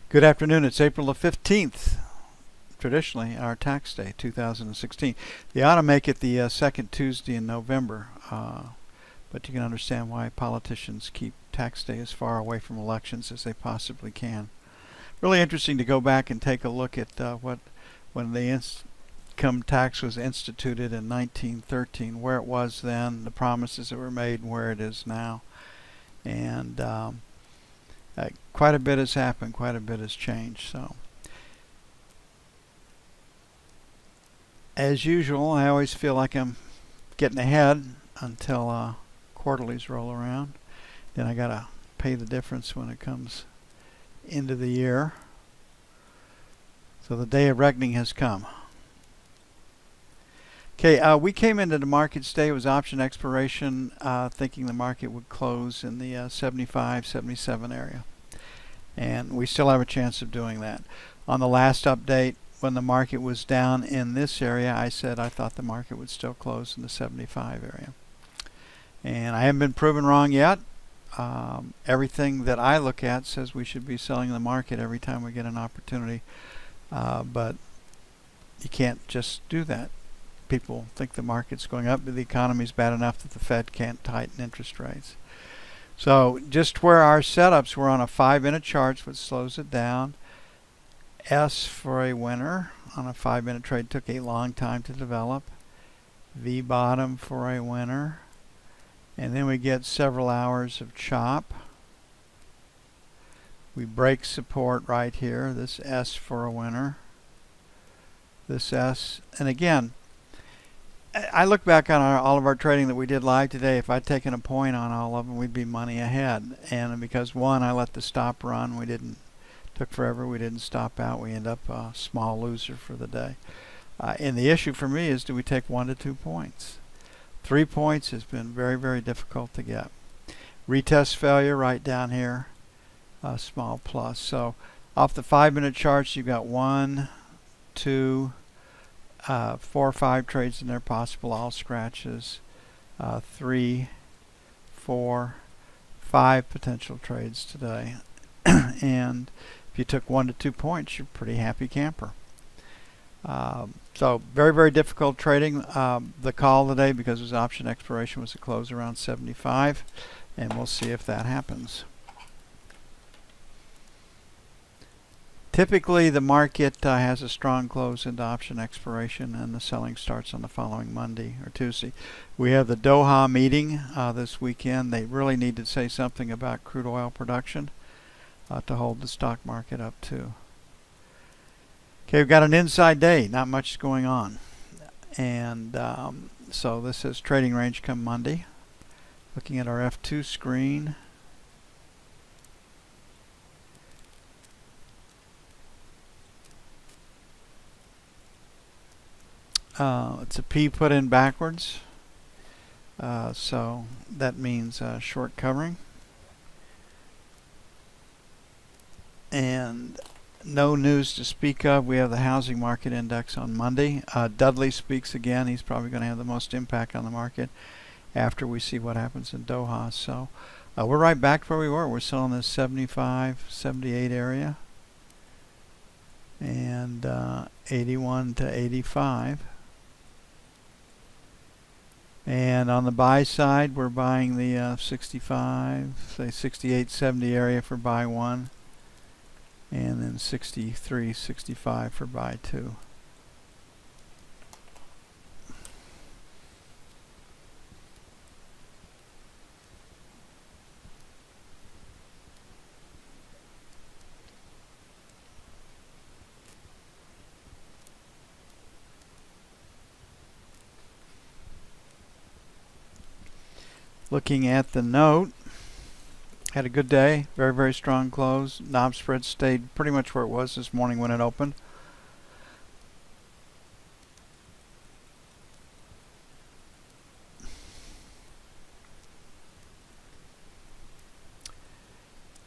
Good afternoon. It's April the 15th, traditionally our tax day, 2016. They ought to make it the second Tuesday in November, but you can understand why politicians keep tax day as far away from elections as they possibly can. Really interesting to go back and take a look at when the income tax was instituted in 1913, where it was then, the promises that were made, and where it is now. And quite a bit has happened, quite a bit has changed. So, as usual, I always feel like I'm getting ahead until quarterlies roll around. Then I gotta pay the difference when it comes into the year. So the day of reckoning has come. Okay, we came into the market today. It was option expiration, thinking the market would close in the 75, 77 area. And we still have a chance of doing that. On the last update, when the market was down in this area, I said I thought the market would still close in the 75 area. And I haven't been proven wrong yet. Everything that I look at says we should be selling the market every time we get an opportunity. But you can't just do that. People think the market's going up, but the economy's bad enough that the Fed can't tighten interest rates. So just where our setups were on a 5-minute chart, which slows it down. S for a winner on a 5-minute trade took a long time to develop. V bottom for a winner. And then we get several hours of chop. We break support right here. This S for a winner. This S. And again, I look back on all of our trading that we did live today. If I'd taken a point on all of them, we'd be money ahead. And because one, I let the stop run. Took forever. We didn't stop out. We end up a small loser for the day. And the issue for me is, do we take 1 to 2 points? 3 points has been very, very difficult to get. Retest failure right down here. Small plus. So off the 5-minute charts, you've got 1, 2, 4 or 5 trades in there possible, all scratches. 3, 4, 5 potential trades today. And if you took 1 to 2 points, you're a pretty happy camper. So very, very difficult trading. The call today, because it was option expiration, was to close around 75, and we'll see if that happens. Typically, the market has a strong close into option expiration, and the selling starts on the following Monday or Tuesday. We have the Doha meeting this weekend. They really need to say something about crude oil production to hold the stock market up too. Okay, we've got an inside day. Not much going on. And so this is trading range come Monday. Looking at our F2 screen. It's a P put in backwards, so that means short covering. And no news to speak of. We have the housing market index on Monday. Dudley speaks again. He's probably going to have the most impact on the market after we see what happens in Doha. So we're right back to where we were. We're still in this 75, 78 area. And 81 to 85. And on the buy side, we're buying the 65, say 68, 70 area for buy 1. And then 63, 65 for buy 2. Looking at the note, had a good day, very, very strong close. Knob spread stayed pretty much where it was this morning when it opened.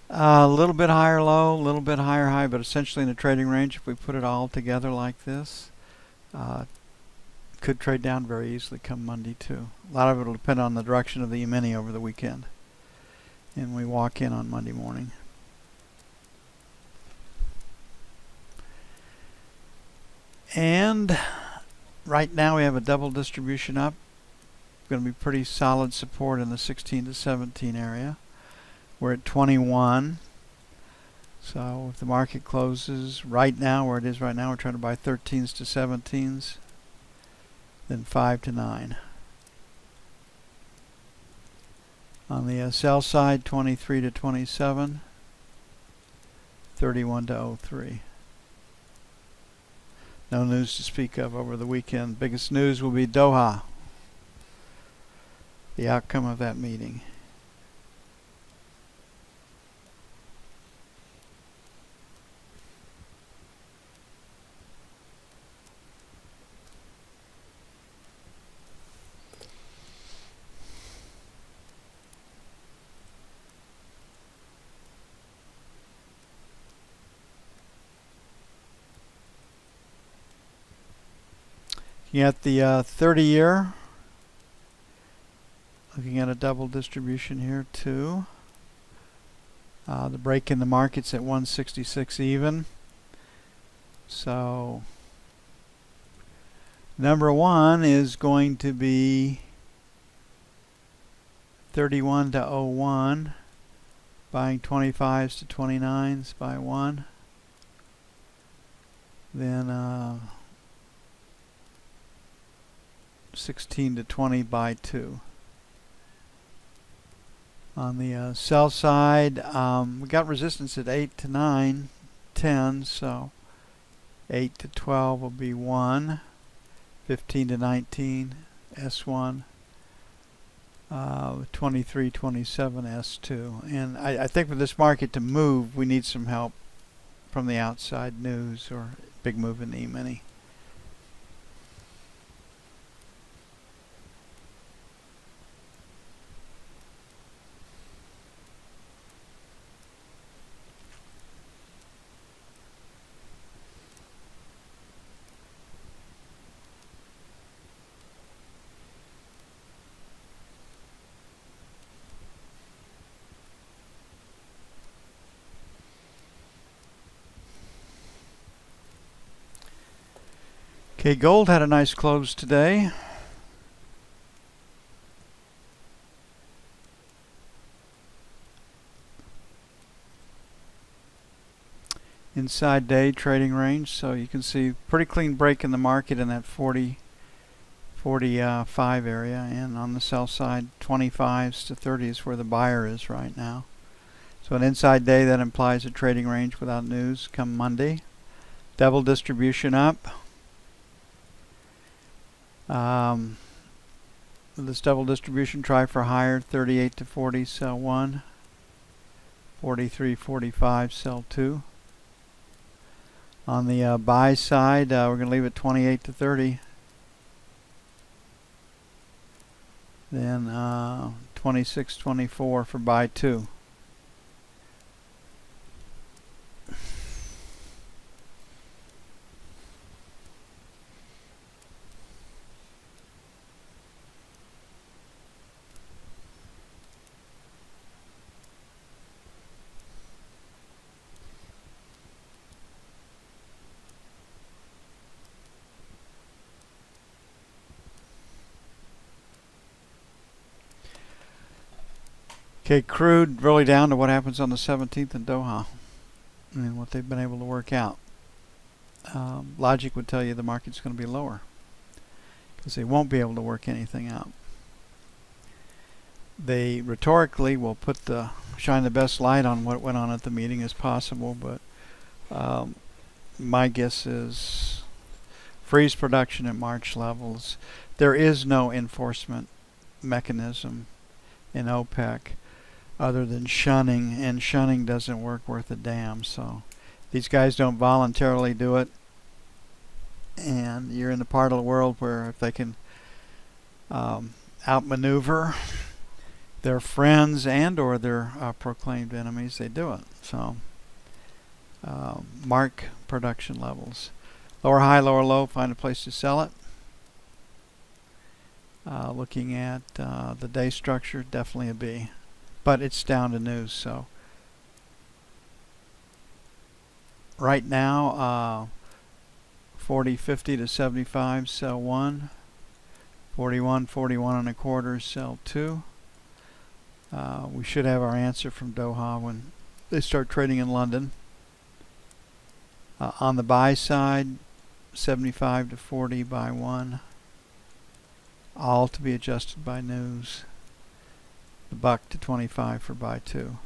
A little bit higher low, a little bit higher high, but essentially in the trading range, if we put it all together like this, could trade down very easily come Monday too. A lot of it will depend on the direction of the E-mini over the weekend. And we walk in on Monday morning. And right now we have a double distribution up. Going to be pretty solid support in the 16 to 17 area. We're at 21. So if the market closes right now where it is right now, we're trying to buy 13s to 17s, then 5 to 9. On the sell side, 23 to 27, 31 to 03. No news to speak of over the weekend. Biggest news will be Doha, the outcome of that meeting. Looking at the 30-year, looking at a double distribution here too. The break in the market's at 166 even. So number one is going to be 31 to 01, buying 25s to 29s by 1. Then 16 to 20 by 2. On the sell side, we got resistance at 8 to 9, 10, so 8 to 12 will be 1, 15 to 19, S1, 23, 27, S2. And I think for this market to move, we need some help from the outside news or big move in the E-mini. Okay, gold had a nice close today. Inside day trading range, so you can see pretty clean break in the market in that 45 area, and on the sell side 25s to 30s where the buyer is right now. So an inside day that implies a trading range without news come Monday. Double distribution up. With this double distribution, try for higher, 38 to 40, sell 1, 43, 45, sell 2. On the buy side, we're going to leave it 28 to 30. Then 26, 24 for buy 2. Okay, crude really down to what happens on the 17th in Doha and what they've been able to work out. Logic would tell you the market's going to be lower because they won't be able to work anything out. They rhetorically will shine the best light on what went on at the meeting as possible, but my guess is freeze production at March levels. There is no enforcement mechanism in OPEC other than shunning, and shunning doesn't work worth a damn. So these guys don't voluntarily do it, and you're in the part of the world where if they can outmaneuver their friends and or their proclaimed enemies, they do it. So mark production levels. Lower high, lower low, find a place to sell it. Looking at the day structure, definitely a B. But it's down to news, so right now 40.50 to 75, sell 1. 41 and a quarter, sell 2. We should have our answer from Doha when they start trading in London. On the buy side, 75 to 40, buy 1. All to be adjusted by news. The buck to 25 for buy 2.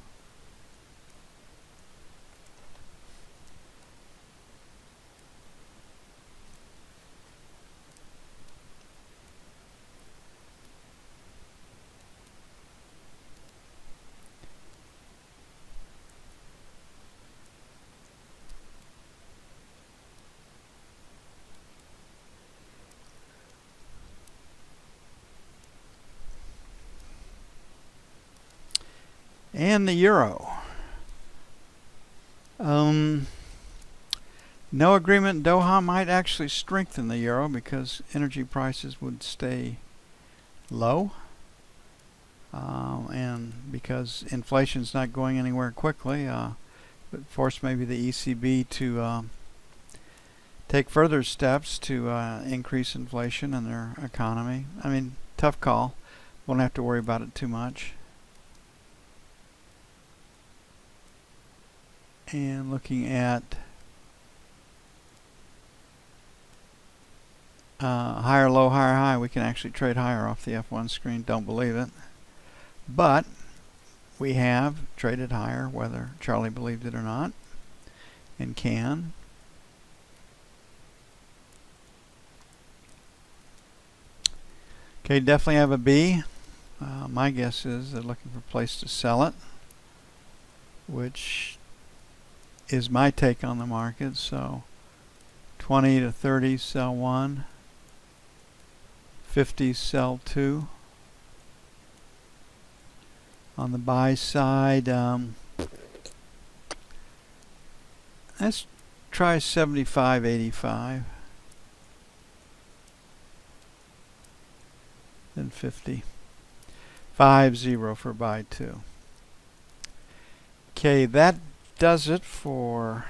And the euro. No agreement in Doha might actually strengthen the euro because energy prices would stay low. And because inflation's not going anywhere quickly, but force maybe the ECB to take further steps to increase inflation in their economy. I mean, tough call. Won't have to worry about it too much. And looking at higher low, higher high, we can actually trade higher off the F1 screen. Don't believe it. But we have traded higher, whether Charlie believed it or not, and can. Okay, definitely have a B. My guess is they're looking for a place to sell it, which is my take on the market. So 20 to 30, sell 1. 50, sell 2. On the buy side, let's try 75.85. Then 50. 5-0 for buy 2. Okay, that does it for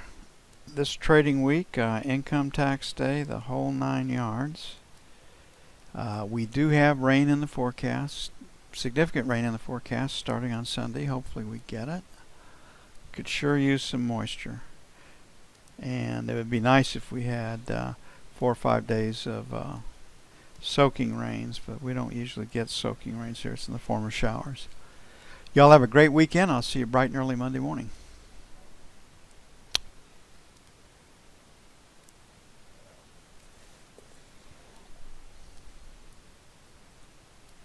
this trading week. Income tax day, the whole 9 yards. We do have rain in the forecast, significant rain in the forecast starting on Sunday. Hopefully we get it. Could sure use some moisture. And it would be nice if we had 4 or 5 days of soaking rains, but we don't usually get soaking rains here. It's in the form of showers. Y'all have a great weekend. I'll see you bright and early Monday morning.